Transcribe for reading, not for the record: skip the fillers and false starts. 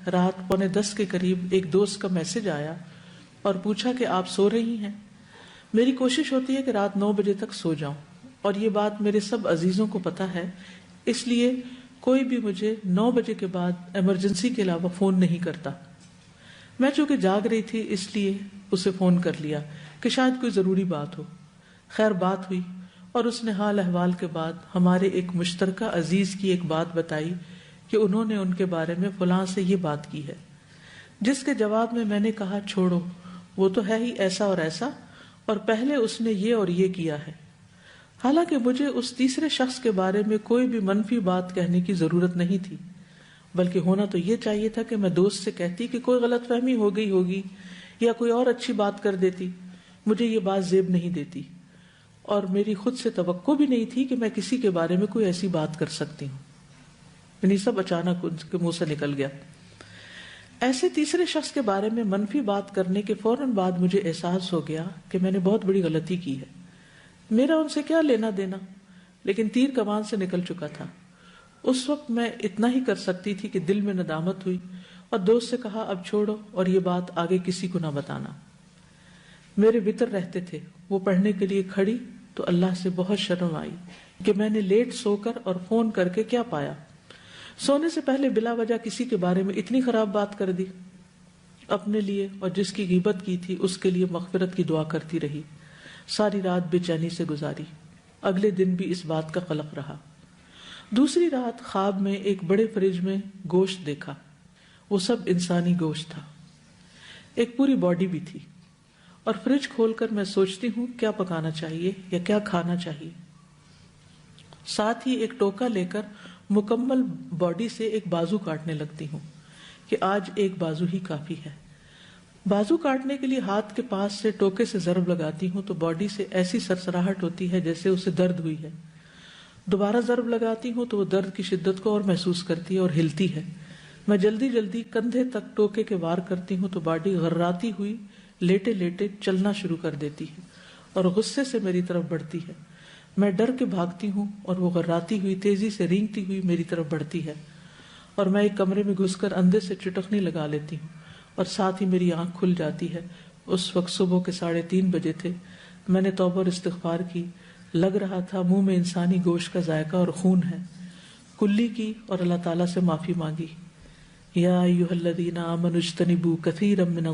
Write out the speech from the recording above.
رات 9:45 کے قریب ایک دوست کا میسج آیا اور پوچھا کہ آپ سو رہی ہیں. میری کوشش ہوتی ہے کہ رات 9 بجے تک سو جاؤں، اور یہ بات میرے سب عزیزوں کو پتہ ہے، اس لیے کوئی بھی مجھے 9 بجے کے بعد ایمرجنسی کے علاوہ فون نہیں کرتا. میں چونکہ جاگ رہی تھی اس لیے اسے فون کر لیا کہ شاید کوئی ضروری بات ہو. خیر بات ہوئی اور اس نے حال احوال کے بعد ہمارے ایک مشترکہ عزیز کی ایک بات بتائی کہ انہوں نے ان کے بارے میں فلاں سے یہ بات کی ہے، جس کے جواب میں میں نے کہا چھوڑو، وہ تو ہے ہی ایسا اور ایسا، اور پہلے اس نے یہ اور یہ کیا ہے. حالانکہ مجھے اس تیسرے شخص کے بارے میں کوئی بھی منفی بات کہنے کی ضرورت نہیں تھی، بلکہ ہونا تو یہ چاہیے تھا کہ میں دوست سے کہتی کہ کوئی غلط فہمی ہو گئی ہوگی یا کوئی اور اچھی بات کر دیتی. مجھے یہ بات زیب نہیں دیتی اور میری خود سے توقع بھی نہیں تھی کہ میں کسی کے بارے میں کوئی ایسی بات کر سکتی ہوں. یعنی سب اچانک ان کے منہ سے نکل گیا. ایسے تیسرے شخص کے بارے میں منفی بات کرنے کے فوراً بعد مجھے احساس ہو گیا کہ میں نے بہت بڑی غلطی کی ہے. میرا ان سے کیا لینا دینا، لیکن تیر کمان سے نکل چکا تھا. اس وقت میں اتنا ہی کر سکتی تھی کہ دل میں ندامت ہوئی اور دوست سے کہا اب چھوڑو اور یہ بات آگے کسی کو نہ بتانا. میرے وطر رہتے تھے، وہ پڑھنے کے لیے کھڑی تو اللہ سے بہت شرم آئی کہ میں نے لیٹ سو کر اور فون کر کے کیا پایا. سونے سے پہلے بلا وجہ کسی کے بارے میں اتنی خراب بات کر دی. اپنے لیے اور جس کی غیبت کی تھی اس کے لیے مغفرت کی دعا کرتی رہی. ساری رات بے چینی سے گزاری. اگلے دن بھی اس بات کا قلق رہا. دوسری رات خواب میں ایک بڑے فریج میں گوشت دیکھا. وہ سب انسانی گوشت تھا، ایک پوری باڈی بھی تھی. اور فریج کھول کر میں سوچتی ہوں کیا پکانا چاہیے یا کیا کھانا چاہیے. ساتھ ہی ایک ٹوکا لے کر مکمل باڈی سے ایک بازو کاٹنے لگتی ہوں کہ آج ایک بازو ہی کافی ہے. بازو کاٹنے کے لیے ہاتھ کے پاس سے ٹوکے سے ضرب لگاتی ہوں تو باڈی سے ایسی سرسراہٹ ہوتی ہے جیسے اسے درد ہوئی ہے. دوبارہ ضرب لگاتی ہوں تو وہ درد کی شدت کو اور محسوس کرتی ہے اور ہلتی ہے. میں جلدی جلدی کندھے تک ٹوکے کے وار کرتی ہوں تو باڈی غراتی ہوئی لیٹے لیٹے چلنا شروع کر دیتی ہے اور غصے سے میری طرف بڑھتی ہے. میں ڈر کے بھاگتی ہوں اور وہ غراتی ہوئی تیزی سے رینگتی ہوئی میری طرف بڑھتی ہے اور میں ایک کمرے میں گھس کر اندھے سے چٹکنی لگا لیتی ہوں اور ساتھ ہی میری آنکھ کھل جاتی ہے. اس وقت صبح کے 3:30 بجے تھے. میں نے توبہ اور استغفار کی. لگ رہا تھا منہ میں انسانی گوشت کا ذائقہ اور خون ہے. کلی کی اور اللہ تعالیٰ سے معافی مانگی. یا ایھا الذین آمنوا اجتنبوا کثیرا من